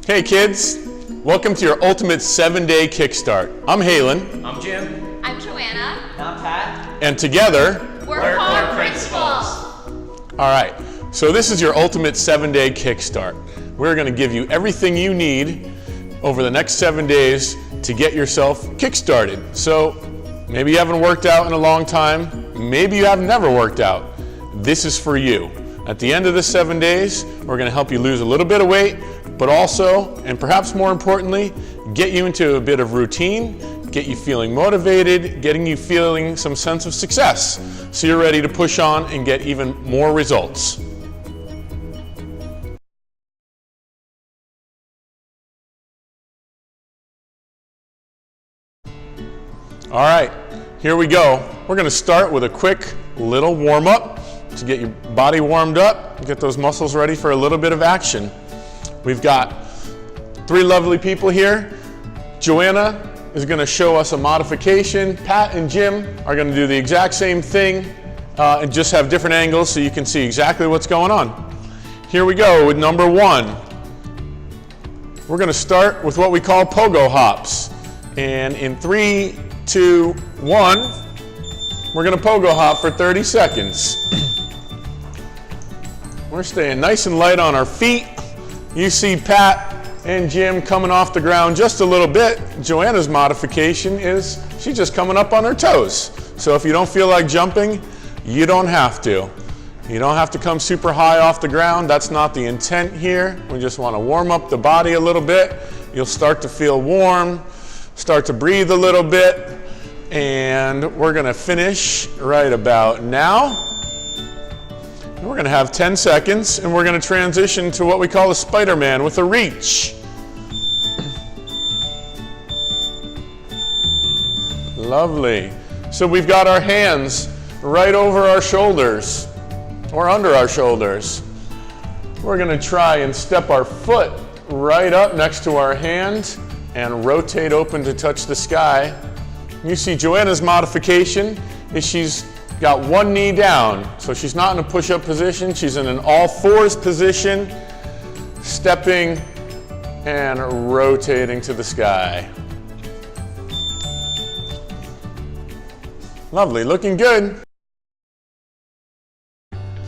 Hey kids, welcome to your ultimate 7-day kickstart. I'm Halen. I'm Jim. I'm Joanna. And I'm Pat. And together, we're core principals. All right, so this is your ultimate 7-day kickstart. We're going to give you everything you need over the next 7 days to get yourself kickstarted. So maybe you haven't worked out in a long time. Maybe you have never worked out. This is for you. At the end of the 7 days, we're going to help you lose a little bit of weight, but also, and perhaps more importantly, get you into a bit of routine, get you feeling motivated, getting you feeling some sense of success, so you're ready to push on and get even more results. All right, here we go. We're going to start with a quick little warm-up to get your body warmed up, get those muscles ready for a little bit of action. We've got 3 lovely people here. Joanna is going to show us a modification. Pat and Jim are going to do the exact same thing and just have different angles so you can see exactly what's going on. Here we go with number 1. We're going to start with what we call pogo hops. And in 3, 2, 1, we're going to pogo hop for 30 seconds. We're staying nice and light on our feet. You see Pat and Jim coming off the ground just a little bit. Joanna's modification is she's just coming up on her toes. So if you don't feel like jumping, you don't have to. You don't have to come super high off the ground. That's not the intent here. We just want to warm up the body a little bit. You'll start to feel warm, start to breathe a little bit, and we're going to finish right about now. We're going to have 10 seconds, and we're going to transition to what we call a Spider-Man with a reach. Lovely. So we've got our hands right over our shoulders, or under our shoulders. We're going to try and step our foot right up next to our hand and rotate open to touch the sky. You see Joanna's modification is she's got one knee down, so she's not in a push-up position. She's in an all-fours position, stepping and rotating to the sky. Lovely, looking good.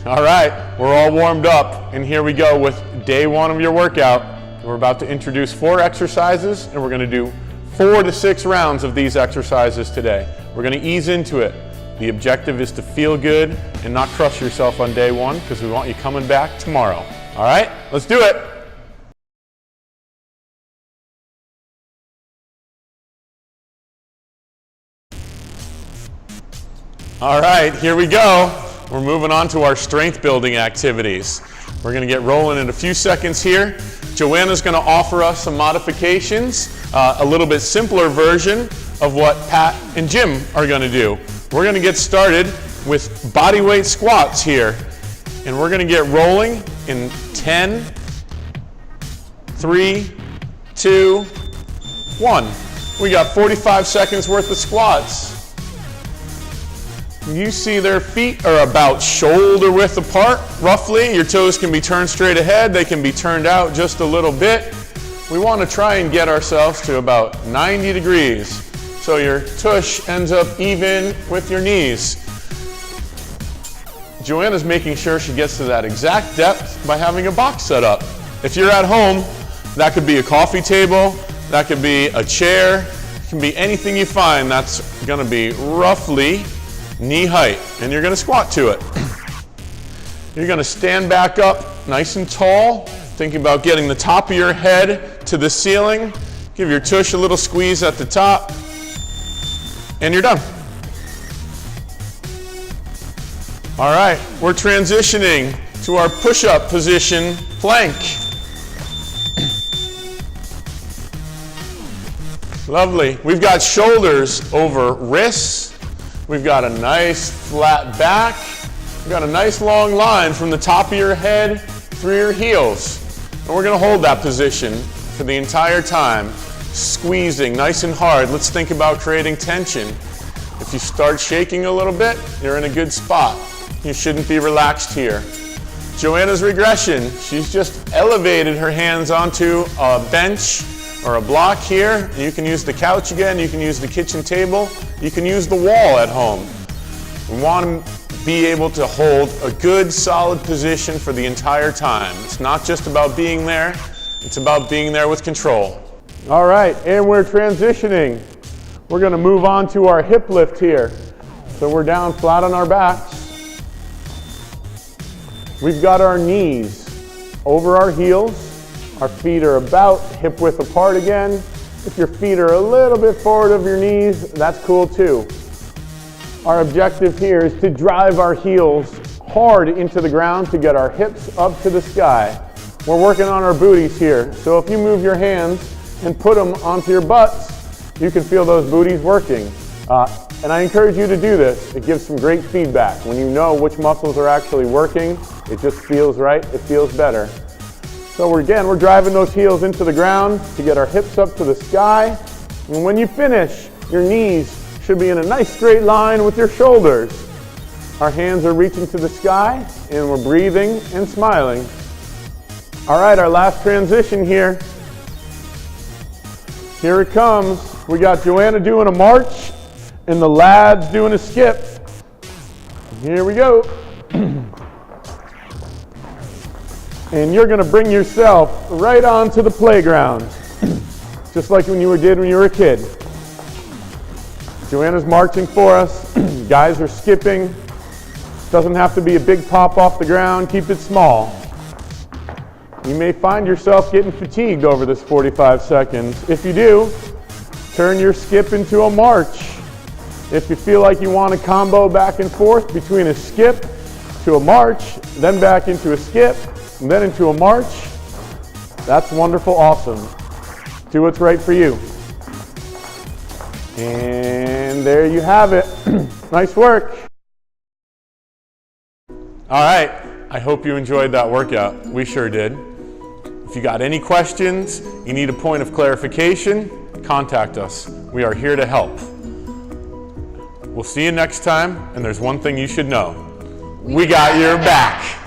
All right, we're all warmed up, and here we go with day 1 of your workout. We're about to introduce 4 exercises, and we're going to do 4 to 6 rounds of these exercises today. We're going to ease into it. The objective is to feel good and not crush yourself on day 1 because we want you coming back tomorrow. All right, let's do it. All right, here we go. We're moving on to our strength building activities. We're going to get rolling in a few seconds here. Joanna's going to offer us some modifications, a little bit simpler version of what Pat and Jim are going to do. We're going to get started with body weight squats here. And we're going to get rolling in 10, 3, 2, 1. We got 45 seconds worth of squats. You see their feet are about shoulder width apart, roughly. Your toes can be turned straight ahead. They can be turned out just a little bit. We want to try and get ourselves to about 90 degrees. So your tush ends up even with your knees. Joanna's making sure she gets to that exact depth by having a box set up. If you're at home, that could be a coffee table, that could be a chair, it can be anything you find that's going to be roughly knee height, and you're going to squat to it. You're going to stand back up nice and tall, thinking about getting the top of your head to the ceiling. Give your tush a little squeeze at the top, and you're done. All right, we're transitioning to our push-up position plank. Lovely. We've got shoulders over wrists. We've got a nice flat back. We've got a nice long line from the top of your head through your heels. And we're going to hold that position for the entire time, squeezing nice and hard. Let's think about creating tension. If you start shaking a little bit, you're in a good spot. You shouldn't be relaxed here. Joanna's regression. She's just elevated her hands onto a bench or a block here. You can use the couch again, you can use the kitchen table, you can use the wall at home. We want to be able to hold a good, solid position for the entire time. It's not just about being there, it's about being there with control. All right, and we're transitioning. We're going to move on to our hip lift here. So we're down flat on our backs. We've got our knees over our heels. Our feet are about hip width apart again. If your feet are a little bit forward of your knees, that's cool too. Our objective here is to drive our heels hard into the ground to get our hips up to the sky. We're working on our booties here. So if you move your hands and put them onto your butts, you can feel those booties working. And I encourage you to do this. It gives some great feedback. When you know which muscles are actually working, it just feels right, it feels better. So we're driving those heels into the ground to get our hips up to the sky. And when you finish, your knees should be in a nice straight line with your shoulders. Our hands are reaching to the sky, and we're breathing and smiling. All right, our last transition here. Here it comes. We got Joanna doing a march, and the lads doing a skip. Here we go. And you're going to bring yourself right onto the playground, just like when you did when you were a kid. Joanna's marching for us. Guys are skipping. Doesn't have to be a big pop off the ground. Keep it small. You may find yourself getting fatigued over this 45 seconds. If you do, turn your skip into a march. If you feel like you want to combo back and forth between a skip to a march, then back into a skip, and then into a march, that's wonderful, awesome. Do what's right for you. And there you have it. Nice work. All right, I hope you enjoyed that workout. We sure did. If you got any questions, you need a point of clarification, contact us. We are here to help. We'll see you next time, and there's one thing you should know. We got your back.